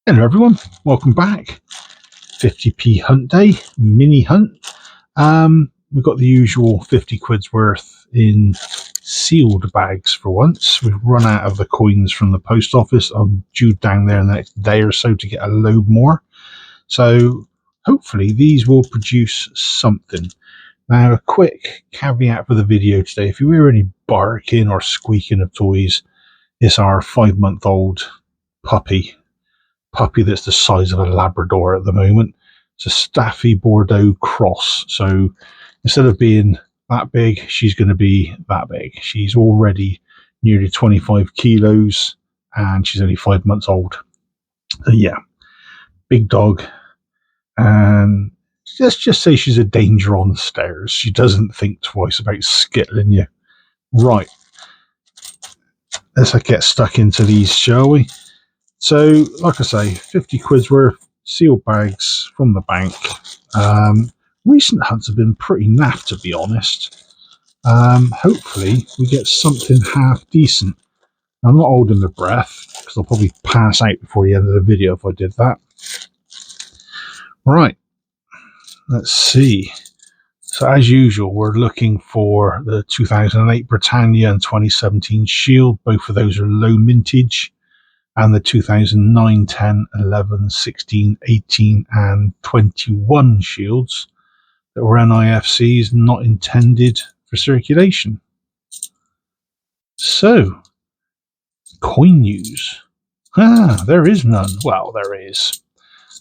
Hello everyone, welcome back. 50p hunt day, mini hunt. We've got the usual 50 quid's worth in sealed bags for once. We've run out of the coins from the post office. I'm due down there in the next day or so to get a load more. So hopefully these will produce something. Now a quick caveat for the video today. If you hear any barking or squeaking of toys, it's our 5-month-old puppy that's the size of a Labrador at the moment. It's a Staffy Bordeaux cross. So instead of being that big, she's going to be that big. She's already nearly 25 kilos and she's only 5 months old. So yeah, big dog. And let's just say she's a danger on the stairs. She doesn't think twice about skittling you. Right. Let's get stuck into these, shall we? So, like I say, 50 quid's worth, sealed bags from the bank. Recent hunts have been pretty naff, to be honest. Hopefully, we get something half decent. I'm not holding my breath, because I'll probably pass out before the end of the video if I did that. Right, let's see. So, as usual, we're looking for the 2008 Britannia and 2017 Shield. Both of those are low mintage. And the 2009, 10, 11, 16, 18, and 21 shields that were NIFCs, not intended for circulation. So, coin news. There is none. Well, there is.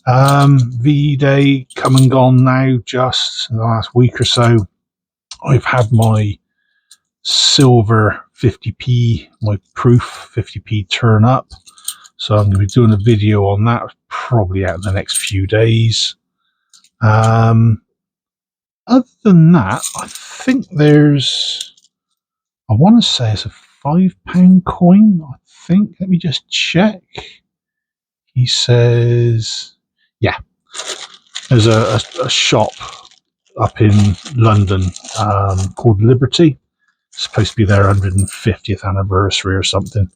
V-Day come and gone now, just in the last week or so. I've had my silver 50p, my proof 50p turn up. So I'm going to be doing a video on that, probably out in the next few days. Other than that, I think there's, I want to say it's a £5 coin, I think. Let me just check. He says, yeah, there's a shop up in London called Liberty. It's supposed to be their 150th anniversary or something.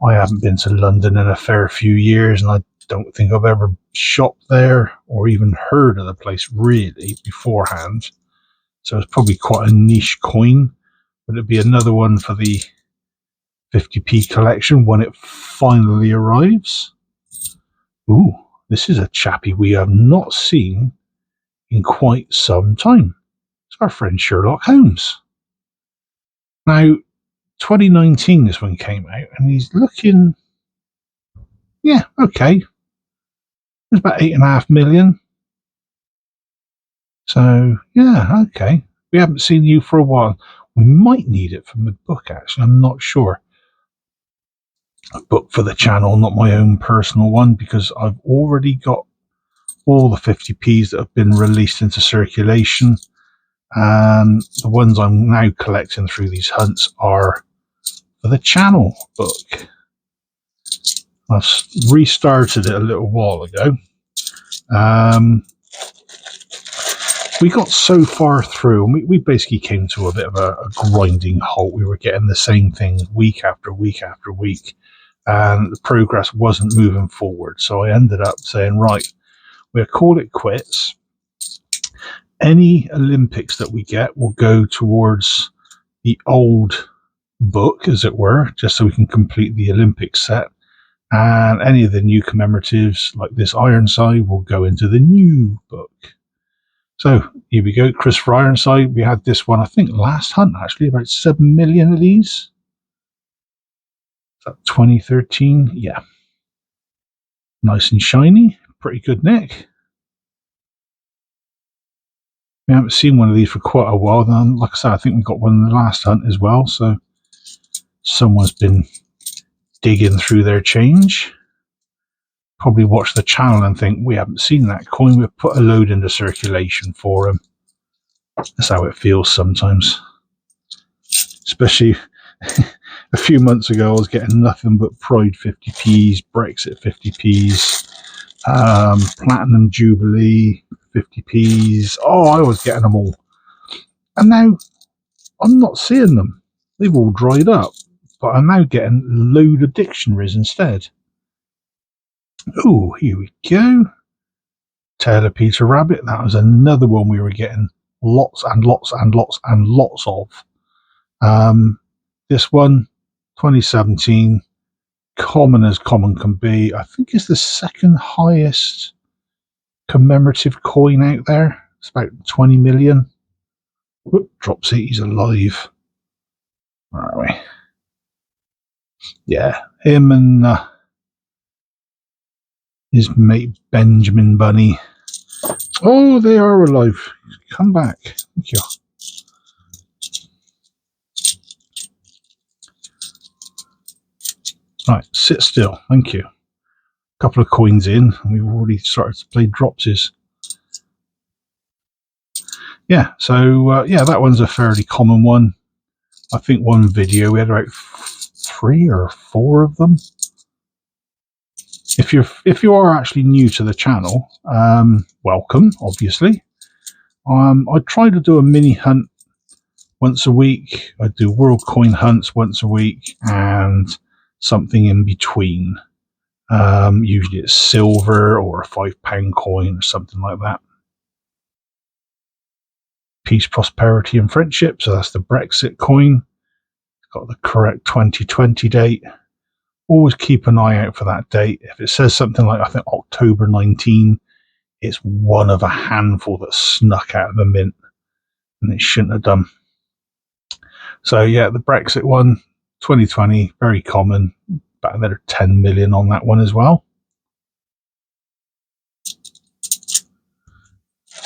I haven't been to London in a fair few years, and I don't think I've ever shopped there or even heard of the place really beforehand. So it's probably quite a niche coin, but it'd be another one for the 50p collection when it finally arrives. Ooh, this is a chappie we have not seen in quite some time. It's our friend Sherlock Holmes. Now, 2019 this one came out, and he's looking, yeah, okay. It's about 8.5 million. So, yeah, okay. We haven't seen you for a while. We might need it for my book, actually. I'm not sure. A book for the channel, not my own personal one, because I've already got all the 50p's that have been released into circulation. And the ones I'm now collecting through these hunts are for the channel book. I've restarted it a little while ago. We got so far through, and we basically came to a bit of a grinding halt. We were getting the same things week after week after week, and the progress wasn't moving forward. So I ended up saying, right, we'll call it quits. Any Olympics that we get will go towards the old book, as it were, just so we can complete the Olympic set. And any of the new commemoratives, like this Ironside, will go into the new book. So here we go, Christopher Ironside. We had this one, I think, last hunt, actually, about 7 million of these. Is that 2013? Yeah. Nice and shiny. Pretty good neck. We haven't seen one of these for quite a while. Then, like I said, I think we got one in the last hunt as well. So someone's been digging through their change. Probably watch the channel and think, we haven't seen that coin. We've put a load into circulation for him. That's how it feels sometimes. Especially a few months ago, I was getting nothing but Pride 50p's, Brexit 50p's, Platinum Jubilee 50p's. Oh, I was getting them all. And now I'm not seeing them. They've all dried up. But I'm now getting a load of dictionaries instead. Oh, here we go. Taylor Peter Rabbit. That was another one we were getting lots and lots and lots and lots of. This one, 2017, common as common can be. I think it's the second highest commemorative coin out there. It's about 20 million. Whoop, drops it. He's alive. Where are we? Yeah, him and his mate Benjamin Bunny. Oh, they are alive. Come back. Thank you. Right, sit still. Thank you. A couple of coins in, and we've already started to play dropsies. Yeah, so yeah, that one's a fairly common one. I think one video we had about 3 or 4 of them. If you are actually new to the channel, welcome, obviously. I try to do a mini hunt once a week. I do world coin hunts once a week and something in between. Usually it's silver or a £5 coin or something like that. Peace, prosperity, and friendship. So that's the Brexit coin. It's got the correct 2020 date. Always keep an eye out for that date. If it says something like, I think, October 19, it's one of a handful that snuck out of the mint and it shouldn't have done. So yeah, the Brexit one, 2020, very common. About another 10 million on that one as well.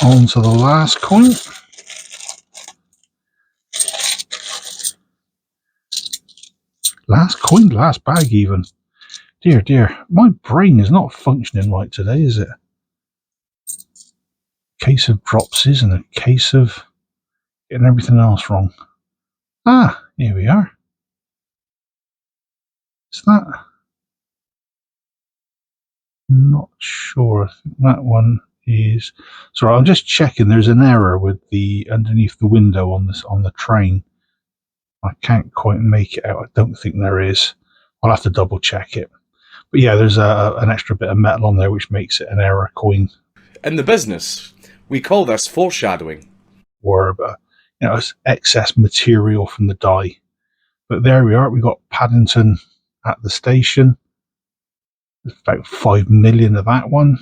On to the last coin. Last coin, last bag even. Dear, dear. My brain is not functioning right today, is it? Case of dropsies and a case of getting everything else wrong. Ah, here we are. Is that? Not sure. I think that one is. Sorry, I'm just checking. There's an error with the underneath the window on this on the train. I can't quite make it out. I don't think there is. I'll have to double check it. But yeah, there's an extra bit of metal on there which makes it an error coin. In the business, we call this foreshadowing. Or it's excess material from the die. But there we are. We got Paddington at the station. There's about 5 million of that one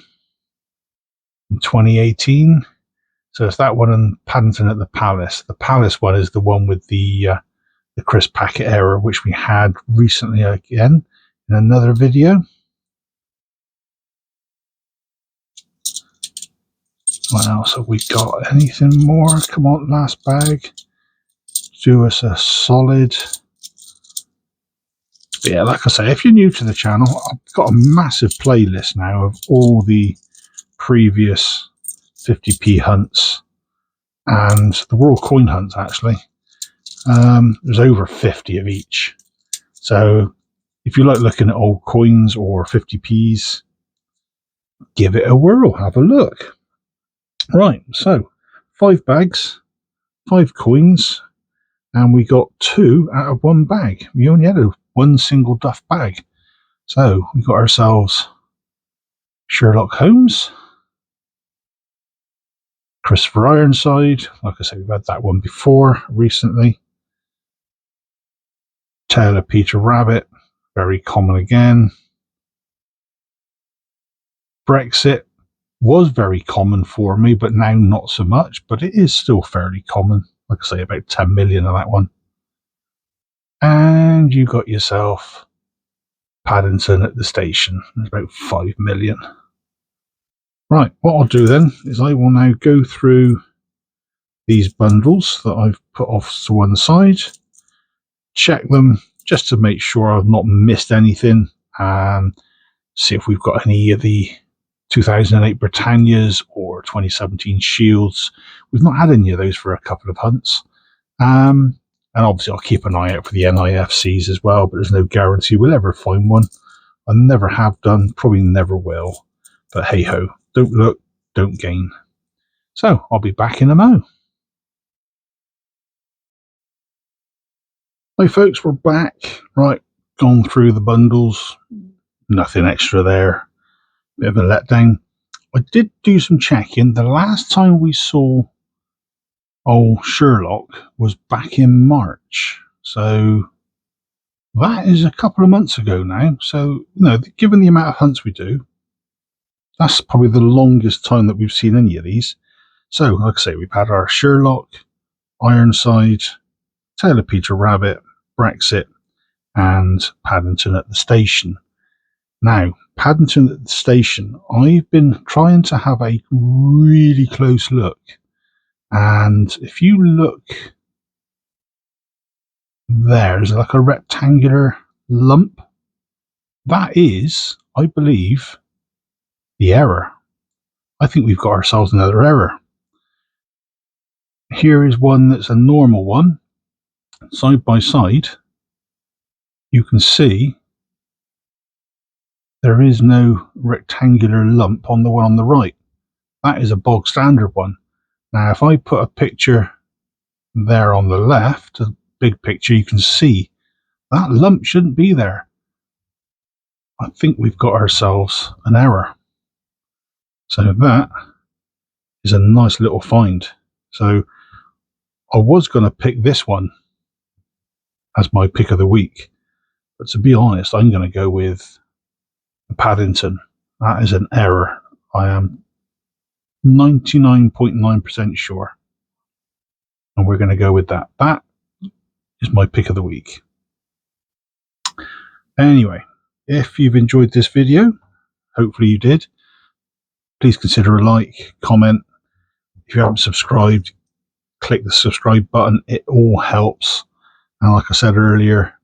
in 2018. So it's that one and Paddington at the Palace. The Palace one is the one with the Chris Packet error, which we had recently again in another video. What else have we got? Anything more? Come on, last bag. Do us a solid. But yeah, like I say, if you're new to the channel, I've got a massive playlist now of all the previous 50p hunts and the World Coin hunts, actually. There's over 50 of each. So if you like looking at old coins or 50p's, give it a whirl, have a look. Right, so 5 bags, 5 coins, and we got 2 out of 1 bag. We only had one single duff bag. So we got ourselves Sherlock Holmes, Christopher Ironside. Like I said, we've had that one before recently. Taylor Peter Rabbit, very common again. Brexit was very common for me, but now not so much, but it is still fairly common. Like I say, about 10 million of that one. And you got yourself Paddington at the station. There's about 5 million. Right, what I'll do then is I will now go through these bundles that I've put off to one side, check them just to make sure I've not missed anything, and see if we've got any of the 2008 Britannias or 2017 Shields. We've not had any of those for a couple of hunts. And obviously I'll keep an eye out for the NIFCs as well, but there's no guarantee we'll ever find one. I never have done, probably never will. But hey ho, don't look, don't gain. So I'll be back in a mo. Hey folks, we're back. Right, gone through the bundles. Nothing extra there. bit of a letdown. I did do some checking. The last time we saw old Sherlock was back in March. So that is a couple of months ago now. So, given the amount of hunts we do, that's probably the longest time that we've seen any of these. So, like I say, we've had our Sherlock, Ironside, Tale of Peter Rabbit, Brexit, and Paddington at the station. Now, Paddington at the station, I've been trying to have a really close look. And if you look, there's like a rectangular lump. That is, I believe, the error. I think we've got ourselves another error. Here is one that's a normal one. Side by side, you can see there is no rectangular lump on the one on the right. That is a bog standard one. Now, if I put a picture there on the left, a big picture, you can see that lump shouldn't be there. I think we've got ourselves an error. So that is a nice little find. So I was going to pick this one as my pick of the week, but to be honest, I'm going to go with Paddington. That is an error. I am 99.9% sure. And we're going to go with that. That is my pick of the week. Anyway, if you've enjoyed this video, hopefully you did, please consider a like, comment. If you haven't subscribed, click the subscribe button. It all helps. And like I said earlier,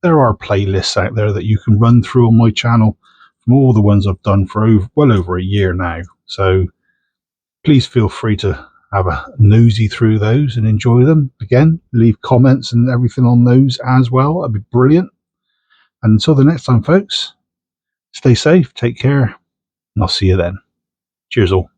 there are playlists out there that you can run through on my channel from all the ones I've done for well over a year now. So please feel free to have a nosy through those and enjoy them. Again, leave comments and everything on those as well. That'd be brilliant. And until the next time, folks, stay safe, take care, and I'll see you then. Cheers all.